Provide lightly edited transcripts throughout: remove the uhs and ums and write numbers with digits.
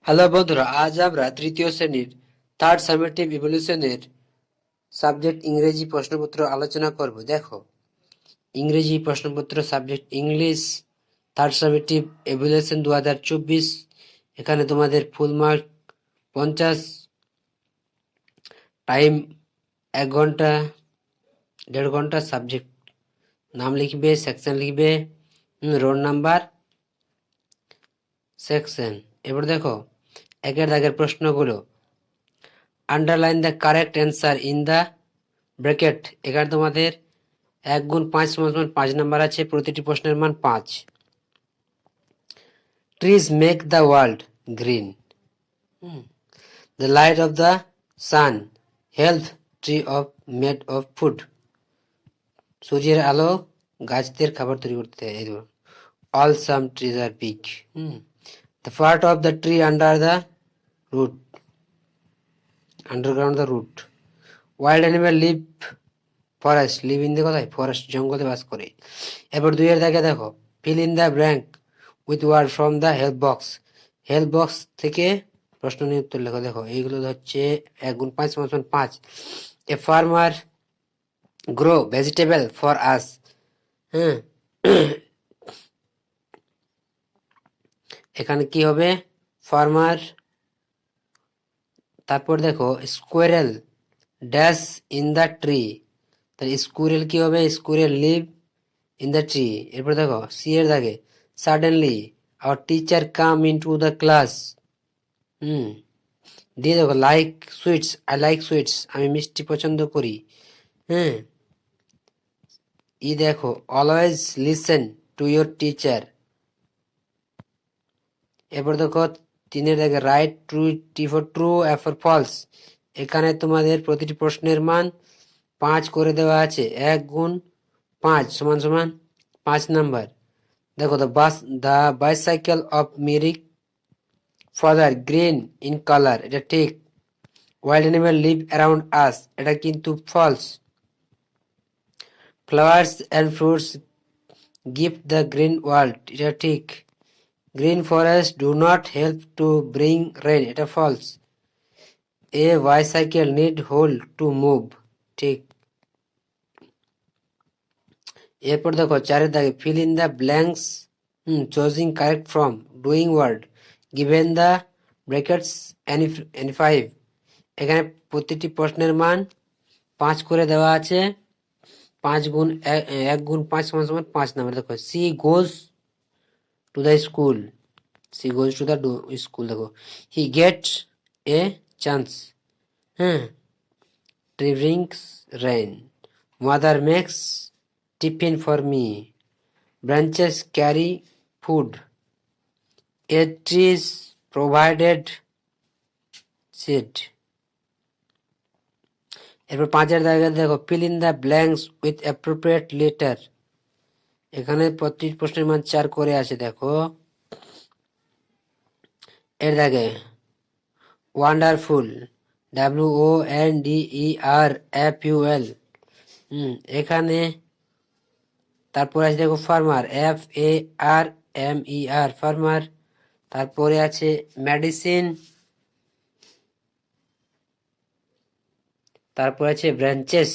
Hello বন্ধুরা, আজ আমরা তৃতীয় শ্রেণীর থার্ড সামেটিভ ইভ্যালুয়েশনের সাবজেক্ট ইংরেজি প্রশ্নপত্র আলোচনা করব। দেখো, ইংরেজি প্রশ্নপত্র subject English third summative evaluation 2024। এখানে তোমাদের ফুল মার্ক 50, টাইম 1 ঘন্টা 1.5 ঘন্টা, সাবজেক্ট নাম লিখবে, সেকশন লিখবে, রোল নাম্বার, সেকশন। এবার দেখো একের দাগের প্রশ্নগুলো। Underline the correct answer in the bracket. এখানে তোমাদের 1 গুণ 5 সমান 5 নাম্বার আছে, প্রতিটি প্রশ্নের মান 5। Trees make the world green. The light of the sun health tree of made of food. সূর্যের আলো গাছদের খাবার তৈরি করতে দেয়। All some trees are big. The part of the tree under the root, underground the root. Wild animal live forest, live in the কোথায়, forest জঙ্গলে বাস করে। এবার 2 এর দাগে দেখো, fill in the blank with word from the help box. Help box থেকে প্রশ্ন নিয়ে উত্তর লেখো। দেখো এইগুলো হচ্ছে 1 গুণ 5 সমান 5। A farmer grow vegetable for us. হ্যাঁ, এখানে কি হবে, ফার্মার। তারপর দেখো squirrel dash in the tree, তাহলে স্কুরেল কি হবে, squirrel live in the tree. এরপর দেখো সি এর দাগে, suddenly our teacher come into the class. দিয়ে দেখো like sweets, I like sweets, আমি মিষ্টি পছন্দ করি। হ্যাঁ, ই দেখো always listen to your teacher. এরপর দেখো 3 এর দাগে right true, T for true, F for false. এখানে তোমাদের প্রতিটি প্রশ্নের মান 5 করে দেওয়া আছে। 1 গুণ 5 সমান 5 নাম্বার। দেখো দ্য বাইসাইকেল অফ মিরিক ফাদার গ্রিন ইন কালার, এটা ঠিক। Wild animal live around us, এটা কিন্তু false. Flowers and fruits gift the green world, এটা ঠিক। Green forest do not help to bring rain, এটা false. A bicycle need hole to move, ঠিক। এরপর দেখো 4 এর দাগে fill in the blanks, choosing correct from doing word given the brackets any 5। এখানে প্রতিটি প্রশ্নের মান 5 করে দেওয়া আছে। 1 গুণ 5 সমান 5 নাম্বার। দেখো she goes to the school, she goes to the school. দেখো হি গেটস এ চান্স। হ্যাঁ, tree brings rain, mother makes tiffin for me, branches carry food, a trees provided seed. এরপর 5 এর জায়গায় দেখো fill in the blanks with appropriate letter. এখানে প্রতি প্রশ্নের মান 4 করে আছে। দেখো এর দাগে ওয়ান্ডারফুল, WONDERFUL। এখানে তারপরে আছে দেখো ফার্মার, FARMER, ফার্মার। তারপরে আছে মেডিসিন, তারপরে আছে ব্রাঞ্চেস।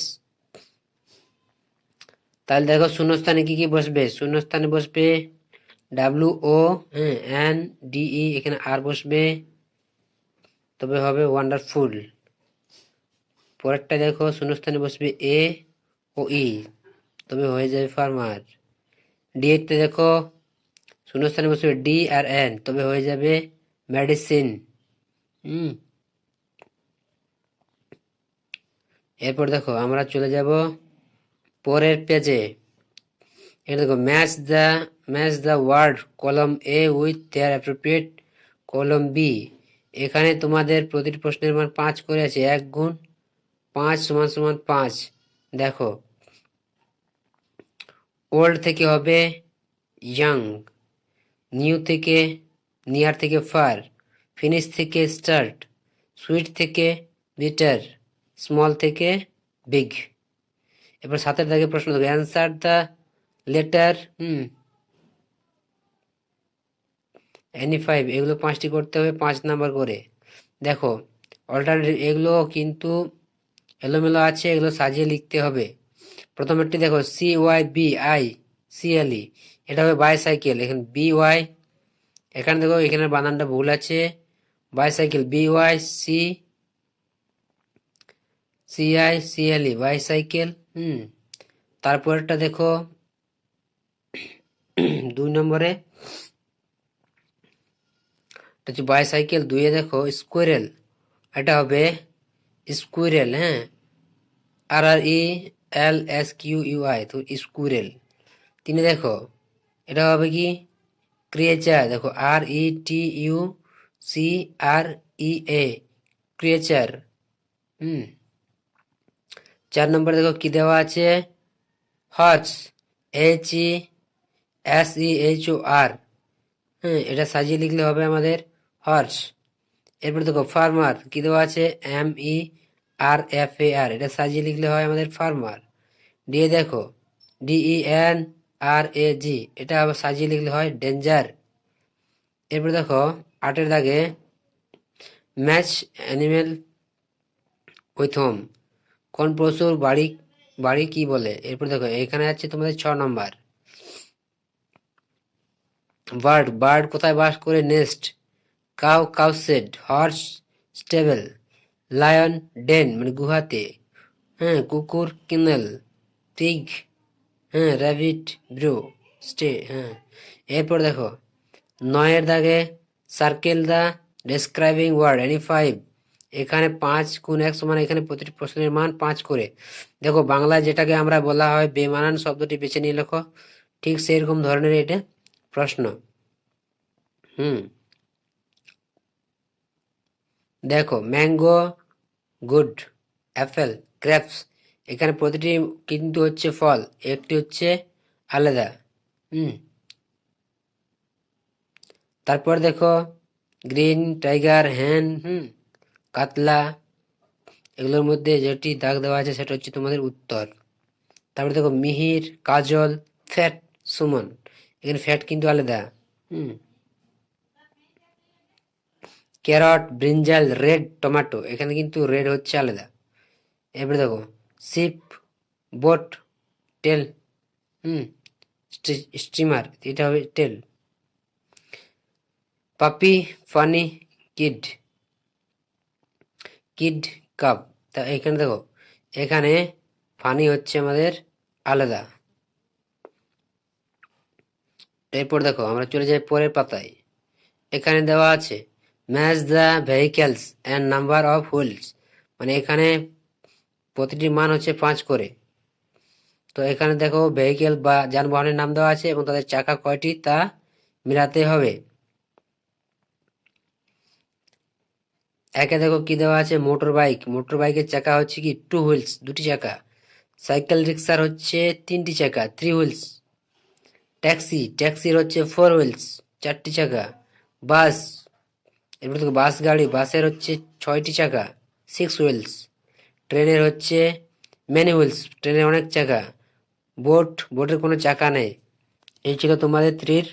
তাহলে দেখো শূন্যস্থানে কি কি বসবে, শূন্যস্থানে বসবে WONDE, এখানে আর বসবে, তবে হবে ওয়ান্ডারফুল। পরেরটা দেখো শূন্যস্থানে বসবে A ও E, তবে হয়ে যাবে ফার্মার। ডি এতে দেখো শূন্যস্থানে বসবে D আর N, তবে হয়ে যাবে মেডিসিন। এরপর দেখো আমরা চলে যাব পরের পেজে। এটা দেখো ম্যাচ দ্য ওয়ার্ড কলম এ উইথ দেয়ার অ্যাপ্রোপ্রিয়েট কলম বি। এখানে তোমাদের প্রতিটি প্রশ্নের মান 5 করে আছে। 1 গুণ 5 সমান 5। দেখো ওল্ড থেকে হবে ইয়াং, নিয়ার থেকে ফার, ফিনিশ থেকে স্টার্ট, সুইট থেকে বিটার, স্মল থেকে বিগ। এবার 7 এর দাগে প্রশ্ন দেখো, answer the letter any five, এগুলো 5টি করতে হবে 5 নাম্বার করে। দেখো অল্টারনেটিভ এগুলো কিন্তু এলোমেলো আছে, এগুলো সাজিয়ে লিখতে হবে। প্রথমেরটি দেখো CYBICLE, এটা হবে বাইসাইকেল। এখানে BY, এখানে দেখো এখানে বানানটা ভুল আছে, বাইসাইকেল BYCICLE বাইসাইকেল। তারপরটা দেখো 2 নম্বরে এটা হচ্ছে বাইসাইকেল। 2-এ দেখো স্কুইরেল, এটা হবে স্কুইরেল, হ্যাঁ, RRELSQUI, তো স্কুইরেল। 3-এ দেখো এটা হবে কি ক্রিয়েচার, দেখো RETUCREA ক্রিয়েচার। 4 নম্বরে দেখো কি দেওয়া আছে, হর্স, HESEHOR, এটা সাজিয়ে লিখলে হবে আমাদের হর্স। এরপর দেখো ফার্মার, কি দেওয়া আছে MERFAR, এটা সাজিয়ে লিখলে হয় আমাদের ফার্মার। দিয়ে দেখো DENRAG, এটা আবার সাজিয়ে লিখলে হয় ডেঞ্জার। এরপর দেখো 8-এর দাগে ম্যাচ অ্যানিমেল উইথ হোম, কোন পশুর বাড়ি বাড়ি কি বলে। এরপর দেখো এখানে আছে তোমাদের 6 নম্বর বার্ড, বার্ড কোথায় বাস করে, nest. Cow, cowshed. Horse, stable. Lion, den মানে গুহাতে। কুকুর, kennel. Pig, rabbit, burrow, sty. এরপর দেখো 9-এর দাগে circle the describing word any 5, এখানে 5 গুণ 1 সমান, এখানে প্রতিটি প্রশ্নের মান 5 করে। দেখো বাংলায় যেটাকে আমরা বলা হয় বেমানান শব্দটি বেছে নিয়ে লেখো, ঠিক সেরকম ধরনের এটা প্রশ্ন। দেখো ম্যাঙ্গো, গুড, অ্যাপেল, গ্রেপস, এখানে প্রতিটি কিন্তু হচ্ছে ফল, একটি হচ্ছে আলাদা। তারপর দেখো গ্রিন, টাইগার, হ্যান, কাতলা, এগুলোর মধ্যে যেটি দাগ দেওয়া আছে সেটা হচ্ছে তোমাদের উত্তর। তারপরে দেখো মিহির, কাজল, ফ্যাট, সুমন, এখানে ফ্যাট কিন্তু আলাদা। ক্যারট, ব্রিঞ্জাল, রেড টমেটো, এখানে কিন্তু রেড হচ্ছে আলাদা। এরপরে দেখো শিপ, বোট, টেল, স্টিমার, এটা হবে টেল। পাপি, ফানি, কিড, কিড, কাপ। তা এখানে দেখো এখানে ফানি হচ্ছে আমাদের আলাদা। এরপর দেখো আমরা চলে যাই পরের পাতায়, এখানে দেওয়া আছে match the vehicles and number of wheels, মানে এখানে প্রতিটি মান হচ্ছে 5 করে। তো এখানে দেখো ভেহিকেল বা যানবাহনের নাম দেওয়া আছে এবং তাদের চাকা কয়টি তা মিলাতে হবে। একে দেখো কি দেওয়া আছে মোটর বাইক, মোটর বাইকের চাকা হচ্ছে কি 2 হুইলস, 2টি চাকা। সাইকেল রিক্সার হচ্ছে 3টি চাকা, 3 হুইলস। ট্যাক্সি, ট্যাক্সির হচ্ছে 4 হুইলস, 4টি চাকা। বাস, এরপর দেখো বাস গাড়ি, বাসের হচ্ছে 6টি চাকা, 6 হুইলস। ট্রেনের হচ্ছে মেনি হুইলস, ট্রেনের অনেক চাকা। বোট, বোটের কোনো চাকা নেই। এই ছিল তোমাদের 3